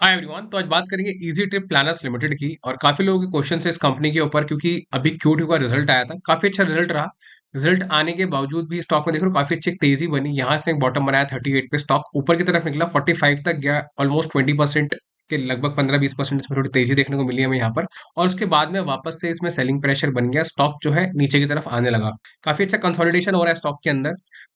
Hi everyone. तो आज बात करेंगे इजी ट्रिप प्लानर्स लिमिटेड की। और काफी लोगों के क्वेश्चन है इस कंपनी के ऊपर, क्योंकि अभी Q2 का रिजल्ट आया था, काफी अच्छा रिजल्ट रहा। रिजल्ट आने के बावजूद भी स्टॉक में देख रहे हो काफी अच्छी एक तेजी बनी। यहाँ से एक बॉटम बनाया 38 पे, स्टॉक ऊपर की तरफ निकला 45 तक गया, ऑलमोस्ट 20% के लगभग 15-20% इसमें थोड़ी तेजी देखने को मिली हमें यहाँ पर। और उसके बाद में वापस से इसमें सेलिंग प्रेशर बन गया, स्टॉक जो है नीचे की तरफ आने लगा। काफी अच्छा कंसोलिडेशन हो रहा है स्टॉक के अंदर।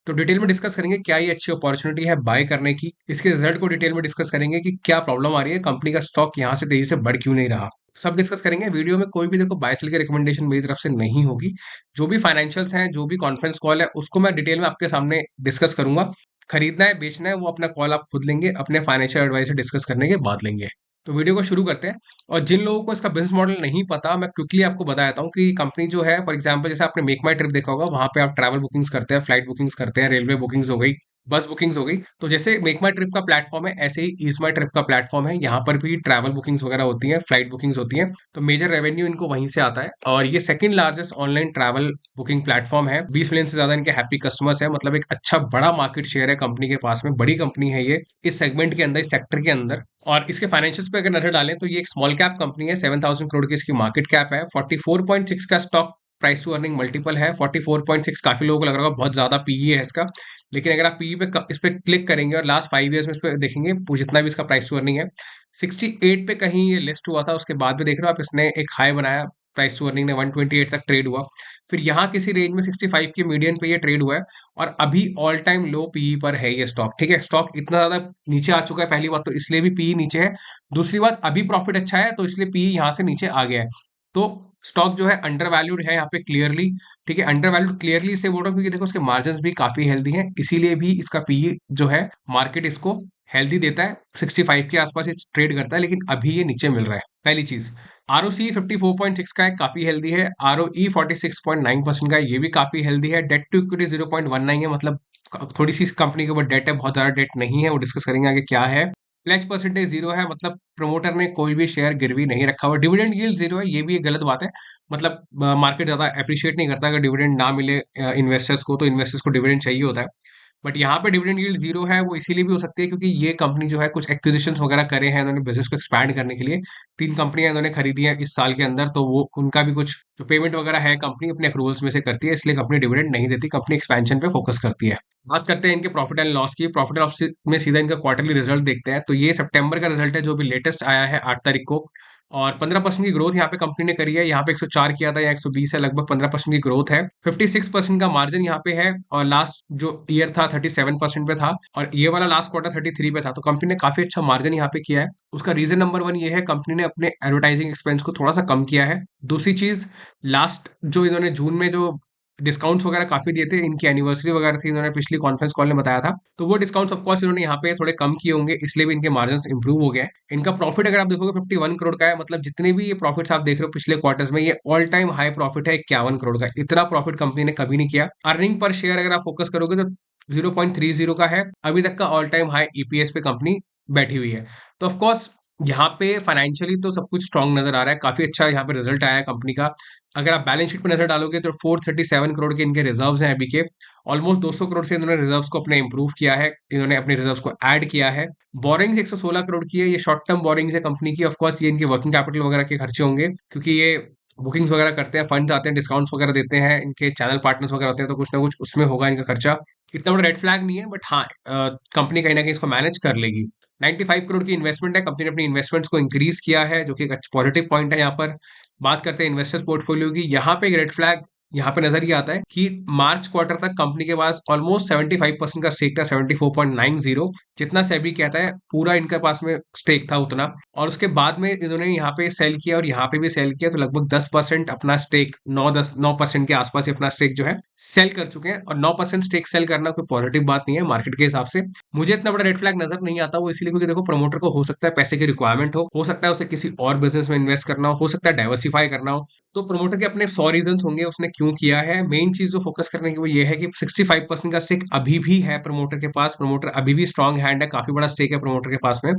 तो डिटेल में डिस्कस करेंगे क्या ये अच्छी अपॉर्चुनिटी है बाय करने की। इसके रिजल्ट को डिटेल में डिस्कस करेंगे कि क्या प्रॉब्लम आ रही है, कंपनी का स्टॉक यहाँ से तेजी से बढ़ क्यों नहीं रहा। सब डिस्कस करेंगे वीडियो में। कोई भी देखो बाय सेल की रिकमेंडेशन मेरी तरफ से नहीं होगी। जो भी फाइनेंशियल्स हैं, जो भी कॉन्फ्रेंस कॉल है, उसको मैं डिटेल में आपके सामने डिस्कस करूंगा। खरीदना है बेचना है वो अपना कॉल आप खुद लेंगे, अपने फाइनेंशियल एडवाइजर डिस्कस करने के बाद लेंगे। तो वीडियो को शुरू करते हैं। और जिन लोगों को इसका बिजनेस मॉडल नहीं पता, मैं क्विकली आपको बता देता हूँ कि कंपनी जो है, फॉर एग्जांपल जैसे आपने मेक माई ट्रिप देखा होगा, वहां पे आप ट्रैवल बुकिंग्स करते हैं, फ्लाइट बुकिंग्स करते हैं, रेलवे बुकिंग्स हो गई, बस बुकिंग्स हो गई। तो जैसे मेक माई ट्रिप का प्लेटफॉर्म है, ऐसे ही ईज माई ट्रिप का प्लेटफॉर्म है। यहाँ पर भी ट्रैवल बुकिंग्स वगैरह होती हैं, फ्लाइट बुकिंग्स होती हैं। तो मेजर रेवेन्यू इनको वहीं से आता है। और ये second largest online travel booking platform है। 20 मिलियन से ज्यादा इनके हैप्पी कस्टमर्स है, मतलब एक अच्छा बड़ा मार्केट शेयर है कंपनी के पास में। बड़ी कंपनी है ये इस सेगमेंट के अंदर, इस सेक्टर के अंदर। और इसके फाइनेंशियल्स पे अगर नजर डालें तो ये एक स्मॉल कैप कंपनी है। 7,000 करोड़ की इसकी मार्केट कैप है। 44.6 का stock price to earning multiple है। 44.6 काफी लोगों को लग रहा होगा बहुत ज्यादा पीई है इसका। लेकिन अगर आप पीई पे इस पे क्लिक करेंगे और लास्ट 5 ईयर्स में इस पे देखेंगे, जितना भी इसका प्राइस टू अर्निंग है, 68 पे कहीं ये लिस्ट हुआ था। उसके बाद भी देख रहे हो आप, इसने एक हाई बनाया, प्राइस टू अर्निंग ने 128 तक ट्रेड हुआ। फिर यहाँ किसी रेंज में 65 के मीडियन पे ये ट्रेड हुआ है। और अभी ऑल टाइम लो पीई पर है ये स्टॉक। ठीक है, स्टॉक इतना ज्यादा नीचे आ चुका है, पहली बात तो इसलिए भी पीई नीचे है। दूसरी बात, अभी प्रॉफिट अच्छा है तो इसलिए पीई यहाँ से नीचे आ गया है। तो स्टॉक जो है अंडर वैल्यूड है यहाँ पे क्लियरली। ठीक है, अंडर वैल्यूड क्लियरली से बोल रहा हूँ क्योंकि देखो उसके मार्जिन भी काफी हेल्दी हैं, इसीलिए भी इसका पीई जो है मार्केट इसको हेल्दी देता है। 65 के आसपास ये ट्रेड करता है, लेकिन अभी ये नीचे मिल रहा है, पहली चीज। आरओसी 54.6 का है, काफी हेल्दी है। आरओई 46.9% का है, ये भी काफी हेल्दी है। डेट टू इक्विटी 0.19 है, मतलब थोड़ी सी कंपनी के ऊपर डेट है, बहुत ज्यादा डेट नहीं है। वो डिस्कस करेंगे आगे क्या है। प्लेज परसेंटेज 0 है, मतलब प्रमोटर ने कोई भी शेयर गिरवी नहीं रखा हुआ। डिविडेंड यील्ड 0 है, ये भी एक गलत बात है। मतलब मार्केट ज्यादा अप्रिशिएट नहीं करता अगर डिविडेंड ना मिले इन्वेस्टर्स को, तो इन्वेस्टर्स को डिविडेंड चाहिए होता है। बट यहाँ पे डिविडेंड यील्ड 0 है, वो इसीलिए भी हो सकती है क्योंकि ये कंपनी जो है कुछ एक्विजिशंस वगैरह करे हैं इन्होंने बिजनेस को एक्सपैंड करने के लिए। 3 कंपनियां इन्होंने खरीदी हैं इस साल के अंदर, तो वो उनका भी कुछ जो पेमेंट वगैरह है कंपनी अपने अप्रूवल्स में से करती है, इसलिए कंपनी डिविडेंड नहीं देती, कंपनी एक्सपेंशन पे फोकस करती है। बात करते हैं इनके प्रॉफिट एंड लॉस की। प्रॉफिट एंड लॉस में सीधा इनका क्वार्टरली रिजल्ट देखते हैं। तो ये सितंबर का रिजल्ट है जो भी लेटेस्ट आया है 8 तारीख को। और 15% की ग्रोथ यहाँ पे कंपनी ने करी है। यहाँ पे 104 किया था या 120 है, लगभग 15% की ग्रोथ है। 56% का मार्जिन यहाँ पे है। और लास्ट जो ईयर था 37% पे था, और ये वाला लास्ट क्वार्टर 33 पे था। तो कंपनी ने काफी अच्छा मार्जिन यहाँ पे किया है। उसका रीजन नंबर 1 ये है, कंपनी ने अपने एडवर्टाइजिंग एक्सपेंस को थोड़ा सा कम किया है। दूसरी चीज, लास्ट जो इन्होंने जून में जो डिस्काउंट्स वगैरह काफी दिए थे, इनकी एनिवर्सरी वगैरह थी, इन्होंने पिछली कॉन्फ्रेंस कॉल में बताया था। तो वो डिस्काउंट्स ऑफ कोर्स इन्होंने यहाँ पे थोड़े कम किए होंगे, इसलिए भी इनके मार्जिन इंप्रूव हो गए हैं। इनका प्रॉफिट अगर आप देखोगे 51 करोड़ का है, मतलब जितने भी ये प्रॉफिट्स आप देख रहे हो पिछले क्वार्टर्स में, ये ऑल टाइम हाई प्रॉफिट है 51 करोड़ का। इतना प्रॉफिट कंपनी ने कभी नहीं किया। अर्निंग पर शेयर अगर आप फोकस करोगे तो 0.30 का है, अभी तक का ऑल टाइम हाई ईपीएस पे कंपनी बैठी हुई है। तो ऑफकोर्स यहाँ पे फाइनेंशियली तो सब कुछ स्ट्रांग नजर आ रहा है, काफी अच्छा यहाँ पे रिजल्ट आया है कंपनी का। अगर आप बैलेंस शीट पे नजर डालोगे तो 437 करोड़ के इनके रिजर्व्स हैं अभी के। ऑलमोस्ट 200 करोड़ से इन्होंने रिजर्व्स को अपने इंप्रूव किया है, इन्होंने अपने रिजर्व्स को ऐड किया है। बोरिंग्स 116 करोड़ की है, ये शॉर्ट टर्म बोरिंग्स है कंपनी की। ऑफकोर्स ये इनके वर्किंग कैपिटल वगैरह के खर्चे होंगे, क्योंकि ये बुकिंग्स वगैरह करते हैं, फंड्स आते हैं, डिस्काउंट्स वगैरह देते हैं, इनके चैनल पार्टनर्स वगैरह होते हैं, तो कुछ ना कुछ उसमें होगा इनका खर्चा। इतना बड़ा रेड फ्लैग नहीं है, बट हाँ कंपनी कहीं ना कहीं इसको मैनेज कर लेगी। 95 करोड़ की इन्वेस्टमेंट है, कंपनी ने अपनी इन्वेस्टमेंट्स को इंक्रीज किया है, जो कि एक पॉजिटिव पॉइंट है यहाँ पर। बात करते हैं इन्वेस्टर्स पोर्टफोलियो की। यहाँ पे एक रेड फ्लैग यहाँ पे नजर ये आता है कि मार्च क्वार्टर तक कंपनी के पास ऑलमोस्ट 75% का स्टेक था, 74.90, जितना सेबी कहता है पूरा इनके पास में स्टेक था उतना। और उसके बाद में इन्होंने यहाँ पे सेल किया और यहाँ पे भी सेल किया, तो लगभग 10% अपना स्टेक, 9% के आसपास ही अपना स्टेक जो है सेल कर चुके हैं। और 9% स्टेक सेल करना कोई पॉजिटिव बात नहीं है मार्केट के हिसाब से। मुझे इतना बड़ा रेड फ्लैग नजर नहीं आता, वो इसलिए क्योंकि देखो प्रमोटर को हो सकता है पैसे की रिक्वायरमेंट हो सकता है उसे किसी और बिजनेस में इन्वेस्ट करना हो सकता है डाइवर्सिफाई करना हो। तो प्रमोटर के अपने 100 रीजन होंगे उसने क्यों किया है। मेन चीज जो फोकस करने की वो ये है कि 65% का स्टेक अभी भी है प्रमोटर के पास। प्रमोटर अभी भी स्ट्रांग हैंड है, काफी बड़ा स्टेक है प्रमोटर के पास में।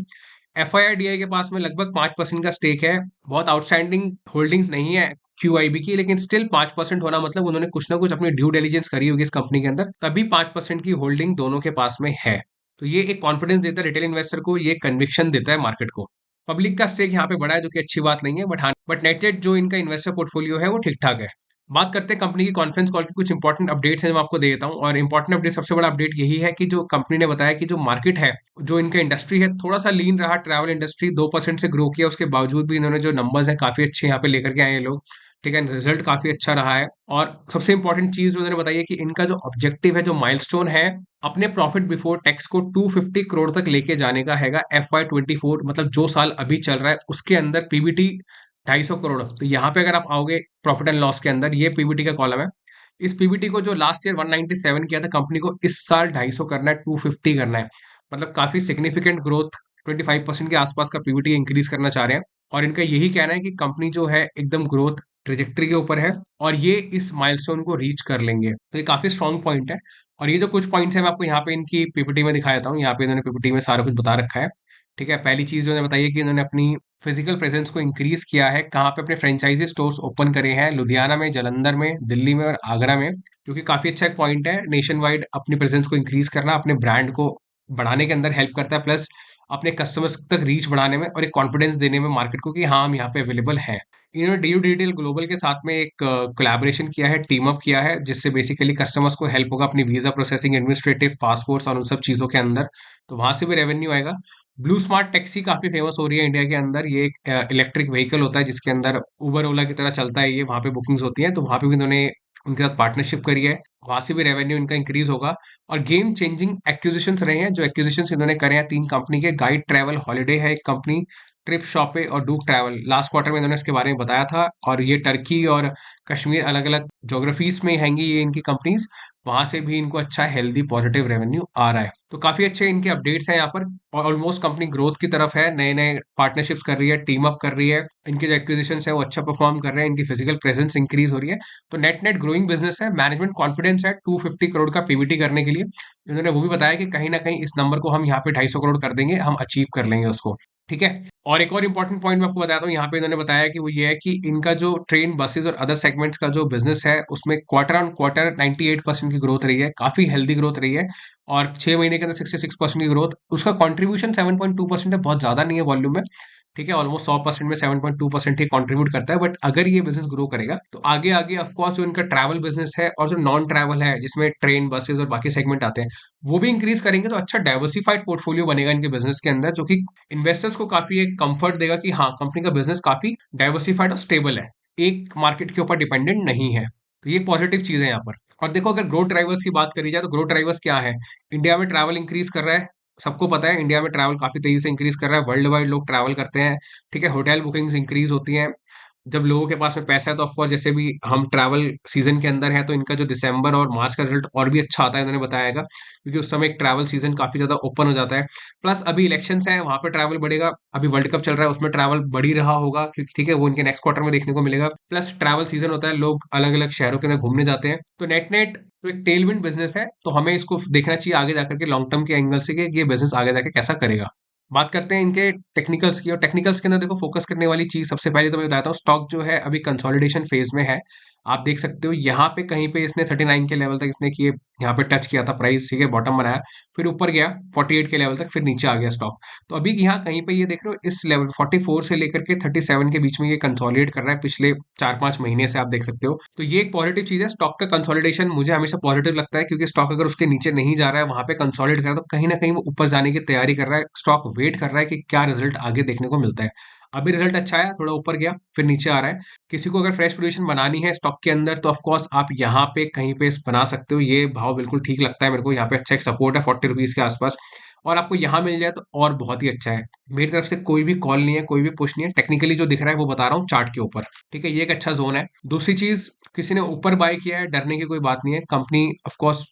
एफआईआईडीआई के पास में लगभग 5% का स्टेक है। बहुत आउटस्टैंडिंग होल्डिंग्स नहीं है क्यूआईबी की, लेकिन स्टिल 5% होना मतलब उन्होंने कुछ ना कुछ अपनी ड्यू डिलीजेंस करी होगी इस कंपनी के अंदर, तभी 5% की होल्डिंग दोनों के पास में है। तो ये एक कॉन्फिडेंस देता है रिटेल इन्वेस्टर को, ये कन्विक्शन देता है मार्केट को। पब्लिक का स्टेक यहाँ पे बढ़ा है, जो कि अच्छी बात नहीं है, बट नेट नेट जो इनका इन्वेस्टर पोर्टफोलियो है वो ठीक ठाक है। बात करते हैं कंपनी की कॉन्फ्रेंस कॉल की, कुछ इंपॉर्टेंट अपडेट्स हैं जो मैं आपको दे देता हूँ। और इंपॉर्टेंट अपडेट, सबसे बड़ा अपडेट यही है कि जो कंपनी ने बताया कि जो मार्केट है, जो इनका इंडस्ट्री है, थोड़ा सा लीन रहा। ट्रैवल इंडस्ट्री 2% से ग्रो किया, उसके बावजूद भी इन्होंने जो नंबर्स हैं काफी अच्छे यहाँ पे लेकर के आए हैं लोग। ठीक है, रिजल्ट काफी अच्छा रहा है। और सबसे इंपॉर्टेंट चीज जो उन्होंने बताई है कि इनका जो ऑब्जेक्टिव है, जो माइलस्टोन है, अपने प्रॉफिट बिफोर टैक्स को 250 करोड़ तक लेके जाने का हैगा FY 24, मतलब जो साल अभी चल रहा है उसके अंदर पीबीटी 250 करोड़। तो यहाँ पे अगर आप आओगे प्रॉफिट एंड लॉस के अंदर, ये पीबीटी का कॉलम है। इस पीबीटी को जो लास्ट ईयर 197 किया था कंपनी को, इस साल 250 करना है, 250 करना है। मतलब काफी सिग्निफिकेंट ग्रोथ, 25% के आसपास का पीबीटी इंक्रीज करना चाह रहे हैं। और इनका यही कहना है कि कंपनी जो है एकदम ग्रोथ ट्रेजेक्टरी के ऊपर है, और ये इस माइलस्टोन को रीच कर लेंगे। तो ये काफी स्ट्रॉन्ग पॉइंट है। और ये जो कुछ पॉइंट्स हैं मैं आपको यहाँ पे इनकी पीपीटी में दिखा देता हूँ। यहाँ पे इन्होंने पीपीटी में सारा कुछ बता रखा है। ठीक है, पहली चीज जो इन्होंने बताई है कि इन्होंने अपनी फिजिकल प्रेजेंस को इंक्रीज किया है। कहाँ पे? अपने फ्रेंचाइजी स्टोर्स ओपन करे हैं, लुधियाना में, जालंधर में, दिल्ली में और आगरा में, जो कि काफी अच्छा एक पॉइंट है। नेशन वाइड अपनी प्रेजेंस को इंक्रीज करना अपने ब्रांड को बढ़ाने के अंदर हेल्प करता है, प्लस अपने कस्टमर्स तक रीच बढ़ाने में और एक कॉन्फिडेंस देने में मार्केट को कि हाँ हम यहाँ पे अवेलेबल हैं। इन्होंने डीयू डिटेल ग्लोबल के साथ में एक कोलैबोरेशन किया है, टीम अप किया है, जिससे बेसिकली कस्टमर्स को हेल्प होगा अपनी वीजा प्रोसेसिंग, एडमिनिस्ट्रेटिव, पासपोर्ट्स और उन सब चीजों के अंदर। तो वहां से भी रेवेन्यू आएगा। ब्लू स्मार्ट टैक्सी काफी फेमस हो रही है इंडिया के अंदर। ये एक इलेक्ट्रिक व्हीकल होता है जिसके अंदर उबर ओला की तरह चलता है ये, वहां पे बुकिंग्स होती हैं। तो वहां पे भी इन्होंने उनके साथ पार्टनरशिप करी है, वहां से भी रेवेन्यू इनका इंक्रीज होगा। और गेम चेंजिंग एक्विजिशंस रहे हैं, जो एक्विजिशंस इन्होंने करे हैं 3 कंपनी के। गाइड ट्रैवल हॉलिडे है एक कंपनी, ट्रिप शॉपे और डूक ट्रैवल। लास्ट क्वार्टर में इन्होंने इसके बारे में बताया था। और ये टर्की और कश्मीर, अलग अलग जोग्राफीज में हैंगी ये इनकी कंपनीज। वहां से भी इनको अच्छा हेल्दी पॉजिटिव रेवेन्यू आ रहा है। तो काफी अच्छे इनके अपडेट्स हैं यहाँ पर। और ऑलमोस्ट कंपनी ग्रोथ की तरफ है, नए नए पार्टनरशिप्स कर रही है, टीम अप कर रही है। इनके जो एक्विजिशन है वो अच्छा परफॉर्म कर रहे हैं, इनकी फिजिकल प्रेजेंस इंक्रीज हो रही है। तो नेट नेट ग्रोइंग बिजनेस है। मैनेजमेंट कॉन्फिडेंस है 250 करोड़ का पीबीटी करने के लिए। इन्होंने वो भी बताया कि कहीं ना कहीं इस नंबर को हम यहाँ पे 250 करोड़ कर देंगे, हम अचीव कर लेंगे उसको। ठीक है। और एक और इंपॉर्टेंट पॉइंट मैं आपको बताता हूँ यहाँ पे, इन्होंने बताया कि वो ये है कि इनका जो ट्रेन, बसेस और अदर सेगमेंट्स का जो बिजनेस है, उसमें क्वार्टर ऑन क्वार्टर 98% की ग्रोथ रही है, काफी हेल्दी ग्रोथ रही है। और 6 महीने के अंदर 66% की ग्रोथ। उसका कॉन्ट्रीब्यूशन 7.2% है, बहुत ज्यादा नहीं है वॉल्यूम में। ठीक है, ऑलमोस्ट 100% में 7.2% ही कंट्रीब्यूट करता है। बट अगर ये बिजनेस ग्रो करेगा तो आगे आगे ऑफकोर्स जो इनका ट्रैवल बिजनेस है और जो नॉन ट्रैवल है, जिसमें ट्रेन, बसेस और बाकी सेगमेंट आते हैं, वो भी इंक्रीज करेंगे। तो अच्छा डाइवर्सिफाइड पोर्टफोलियो बनेगा इनके बिजनेस के अंदर, जो कि इन्वेस्टर्स को काफी एक कंफर्ट देगा कि हाँ कंपनी का बिजनेस काफी डाइवर्सिफाइड और स्टेबल है, एक मार्केट के ऊपर डिपेंडेंट नहीं है। तो ये पॉजिटिव चीज है यहाँ पर। और देखो, अगर ग्रोथ ड्राइवर्स की बात करी जाए तो ग्रोथ ड्राइवर्स क्या है? इंडिया में ट्रैवल इंक्रीज कर रहा है। सबको पता है इंडिया में ट्रैवल काफी तेजी से इंक्रीज कर रहा है, वर्ल्ड वाइड लोग ट्रैवल करते हैं। ठीक है, होटल बुकिंग्स इंक्रीज होती हैं जब लोगों के पास में पैसा है। तो ऑफकोर्स जैसे भी हम ट्रैवल सीजन के अंदर है, तो इनका जो दिसंबर और मार्च का रिजल्ट और भी अच्छा आता है, इन्होंने बताया, क्योंकि उस समय एक ट्रैवल सीजन काफी ज्यादा ओपन हो जाता है। प्लस अभी इलेक्शंस हैं, वहां पे ट्रैवल बढ़ेगा। अभी वर्ल्ड कप चल रहा है, उसमें ट्रैवल बढ़ ही रहा होगा, क्योंकि ठीक है वो इनके नेक्स्ट क्वार्टर में देखने को मिलेगा। प्लस ट्रैवल सीजन होता है, लोग अलग अलग शहरों के अंदर घूमने जाते हैं। तो नेट नेट तो एक टेलविंड बिजनेस है। तो हमें इसको देखना चाहिए आगे जाकर के लॉन्ग टर्म के एंगल से कि ये बिजनेस आगे जाके कैसा करेगा। बात करते हैं इनके टेक्निकल्स की। और टेक्निकल्स के अंदर देखो, फोकस करने वाली चीज सबसे पहले तो मैं बताता हूँ, स्टॉक जो है अभी कंसोलिडेशन फेज में है। आप देख सकते हो यहाँ पे कहीं पे इसने 39 के लेवल तक इसने किए, यहाँ पे टच किया था प्राइस, ठीक है, बॉटम बनाया, फिर ऊपर गया 48 के लेवल तक, फिर नीचे आ गया स्टॉक। तो अभी यहाँ कहीं पे ये देख रहे हो, इस लेवल 44 से लेकर के 37 के बीच में ये कंसोलिडेट कर रहा है पिछले 4-5 महीने से, आप देख सकते हो। तो ये एक पॉजिटिव चीज है। स्टॉक का कंसोलिडेशन मुझे हमेशा पॉजिटिव लगता है, क्योंकि स्टॉक अगर उसके नीचे नहीं जा रहा है, वहां पे कंसोलिडेट कर रहा है, तो कहीं ना कहीं वो ऊपर जाने की तैयारी कर रहा है। स्टॉक वेट कर रहा है कि क्या रिजल्ट आगे देखने को मिलता है। अभी रिजल्ट अच्छा आया, थोड़ा ऊपर गया, फिर नीचे आ रहा है। किसी को अगर फ्रेश पोजीशन बनानी है स्टॉक के अंदर, तो ऑफकोर्स आप यहाँ पे कहीं पे बना सकते हो। ये भाव बिल्कुल ठीक लगता है मेरे को। यहाँ पे अच्छा एक सपोर्ट है 40 रुपीज के आसपास, और आपको यहाँ मिल जाए तो और बहुत ही अच्छा है। मेरी तरफ से कोई भी कॉल नहीं है, कोई भी पुश नहीं है। टेक्निकली जो दिख रहा है वो बता रहा हूँ चार्ट के ऊपर। ठीक है, ये एक अच्छा जोन है। दूसरी चीज, किसी ने ऊपर बाय किया है, डरने की कोई बात नहीं है। Company of course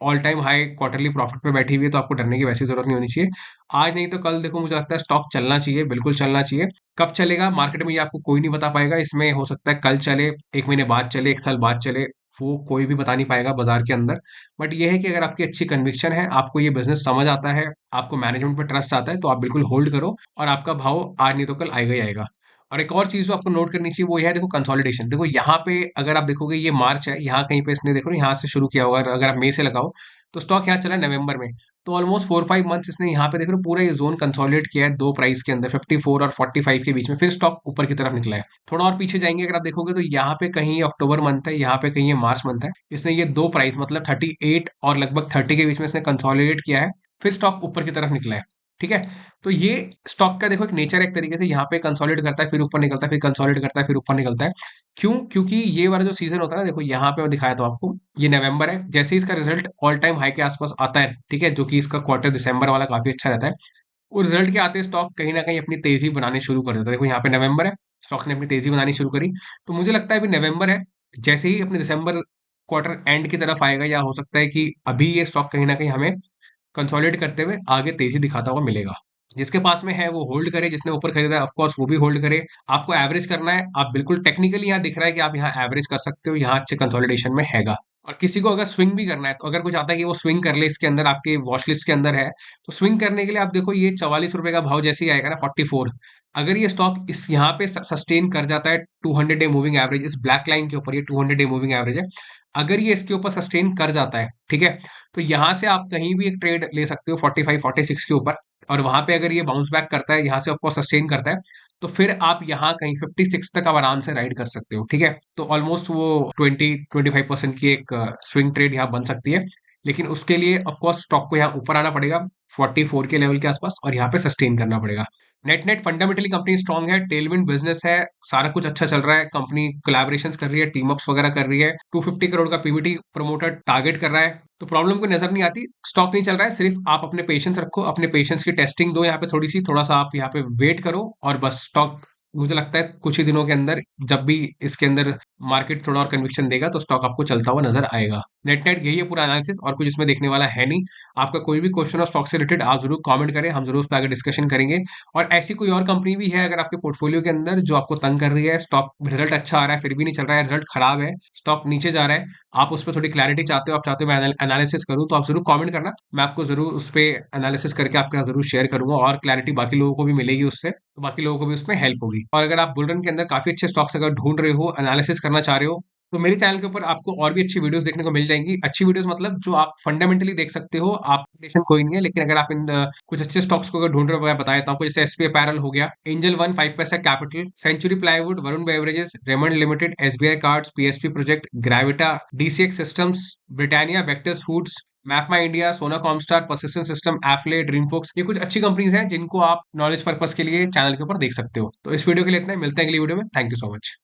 all time high quarterly profit पे बैठी हुई है, तो आपको डरने की वैसी जरूरत नहीं होनी चाहिए। आज नहीं तो कल देखो, मुझे लगता है स्टॉक चलना चाहिए, बिल्कुल चलना चाहिए। कब चलेगा मार्केट में ये आपको कोई नहीं बता पाएगा। इसमें हो सकता है कल चले, 1 महीने बाद चले, 1 साल बाद चले, वो कोई भी बता नहीं पाएगा बाजार के अंदर। बट ये है कि अगर आपकी अच्छी कन्विक्शन है, आपको ये बिजनेस समझ आता है, आपको मैनेजमेंट पे ट्रस्ट आता है, तो आप बिल्कुल होल्ड करो, और आपका भाव आज नहीं तो कल आएगा ही आएगा। और एक और चीज जो आपको नोट करनी चाहिए वो यह है, देखो कंसोलिडेशन। देखो यहाँ पे अगर आप देखोगे, ये मार्च है, यहाँ कहीं पे इसने देखो यहाँ से शुरू किया होगा। अगर आप मई से लगाओ तो स्टॉक यहाँ चला नवंबर में। तो ऑलमोस्ट 4-5 मंथ्स इसने यहाँ पे देख रहे हो पूरा ये जोन कंसोलिडेट किया है दो प्राइस के अंदर, 54 और 45 के बीच में, फिर स्टॉक ऊपर की तरफ निकला है। थोड़ा और पीछे जाएंगे अगर आप देखोगे तो यहाँ पे कहीं अक्टूबर मंथ है, यहाँ पे कहीं ये मार्च मंथ है, इसने ये दो प्राइस मतलब 38 और लगभग 30 के बीच में इसने कंसोलिडेट किया है, फिर स्टॉक ऊपर की तरफ निकला है। ठीक है, तो ये स्टॉक का देखो एक नेचर है, एक तरीके से यहाँ पे कंसोलिडेट करता है फिर ऊपर निकलता है, फिर कंसोलिडेट करता है फिर ऊपर निकलता है। क्यों? क्योंकि ये वाला जो सीजन होता है ना, देखो यहाँ पे मैं दिखाया था आपको, ये नवंबर है, जैसे ही इसका रिजल्ट ऑल टाइम हाई के आसपास आता है, ठीक है, जो कि इसका क्वार्टर दिसंबर वाला काफी अच्छा रहता है, उस रिजल्ट के आते स्टॉक कहीं ना कहीं अपनी तेजी बनाने शुरू कर देता है। देखो यहाँ पे नवंबर है, स्टॉक ने अपनी तेजी बनानी शुरू करी, तो मुझे लगता है अभी नवंबर है, जैसे ही अपने दिसंबर क्वार्टर एंड की तरफ आएगा, या हो सकता है कि अभी ये स्टॉक कहीं ना कहीं हमें कंसोलिडेट करते हुए आगे तेजी दिखाता हुआ मिलेगा। जिसके पास में है वो होल्ड करे, जिसने ऊपर खरीदा है ऑफ कोर्स वो भी होल्ड करे। आपको एवरेज करना है, आप बिल्कुल टेक्निकली यहाँ दिख रहा है कि आप यहाँ एवरेज कर सकते हो, यहाँ अच्छे कंसोलिडेशन में हैगा। और किसी को अगर स्विंग भी करना है, तो अगर कुछ आता है कि वो स्विंग कर ले, इसके अंदर आपके वॉच लिस्ट के अंदर है, तो स्विंग करने के लिए आप देखो ये 44 रुपए का भाव जैसे ही आएगा ना, 44, अगर ये स्टॉक इस यहाँ पे सस्टेन कर जाता है 200 डे मूविंग एवरेज, इस ब्लैक लाइन के ऊपर, ये 200 डे मूविंग एवरेज है, अगर ये इसके ऊपर सस्टेन कर जाता है, ठीक है, तो यहाँ से आप कहीं भी एक ट्रेड ले सकते हो 45-46 के ऊपर, और वहां पे अगर ये बाउंस बैक करता है, यहाँ से ऑफकोर्स सस्टेन करता है, तो फिर आप यहाँ कहीं 56 तक आप आराम से राइड कर सकते हो। ठीक है, तो ऑलमोस्ट वो 20-25% की एक स्विंग ट्रेड यहाँ बन सकती है, लेकिन उसके लिए ऑफकोर्स स्टॉक को यहाँ ऊपर आना पड़ेगा 44 के लेवल के आसपास, और यहाँ पे सस्टेन करना पड़ेगा। Net net fundamentally company strong है, टेलविंड बिजनेस है, सारा कुछ अच्छा चल रहा है, कंपनी कोलैबोरेशंस कर रही है, टीम अप्स वगैरह कर रही है, 250 करोड़ का पीबीटी प्रमोटर टारगेट कर रहा है, तो प्रॉब्लम कोई नजर नहीं आती। स्टॉक नहीं चल रहा है, सिर्फ आप अपने पेशेंस रखो, अपने पेशेंस की टेस्टिंग दो यहाँ पे, थोड़ा सा आप यहाँ पे वेट करो, और बस स्टॉक मुझे लगता है कुछ ही दिनों के अंदर, जब भी इसके अंदर मार्केट थोड़ा और कन्विक्शन देगा, तो स्टॉक आपको चलता हुआ नजर आएगा। नेट नेट यही है पूरा एनालिसिस, और कुछ इसमें देखने वाला है नहीं। आपका कोई भी क्वेश्चन और स्टॉक से रिलेटेड आप जरूर कमेंट करें, हम जरूर उस पर आगे डिस्कशन करेंगे। और ऐसी कोई और कंपनी भी है अगर आपके पोर्टफोलियो के अंदर जो आपको तंग कर रही है, स्टॉक रिजल्ट अच्छा आ रहा है फिर भी नहीं चल रहा है, रिजल्ट खराब है, स्टॉक नीचे जा रहा है, आप उस पर थोड़ी क्लैरिटी चाहते हो, आप चाहते हो मैं एनालिसिस करूं, तो आप जरूर कमेंट करना, मैं आपको जरूर उस पर एनालिसिस करके आपके साथ जरूर शेयर करूंगा, और क्लैरिटी बाकी लोगों को भी मिलेगी उससे, तो बाकी लोगों को भी उसमें हेल्प होगी। और अगर आप बुल रन के अंदर काफी अच्छे स्टॉक्स अगर ढूंढ रहे हो, एनालिसिस करना चाह रहे हो, तो मेरे चैनल के ऊपर आपको और भी अच्छी वीडियोस देखने को मिल जाएंगी। अच्छी वीडियोस मतलब जो आप फंडामेंटली देख सकते हो, आप कोई नहीं है, लेकिन अगर आप इन कुछ अच्छे स्टॉक्स को अगर ढूंढ रहे हो, मैं बता देता हूँ आपको, जैसे एसपी अपैरल हो गया, angel One, 5 paisa capital, Century Plywood, Varun beverages, Raymond limited, SBI cards, PSP project, Gravita, DCX systems, Britannia, vectors foods, MapmyIndia, Sona Comstar, persistent system, Affle, Dreamfolks, ये कुछ अच्छी कंपनीज हैं जिनको आप नॉलेज पर्पस के लिए चैनल के ऊपर देख सकते हो। तो इस वीडियो के लिए इतना ही, मिलते हैं अगली वीडियो में। Thank you so much.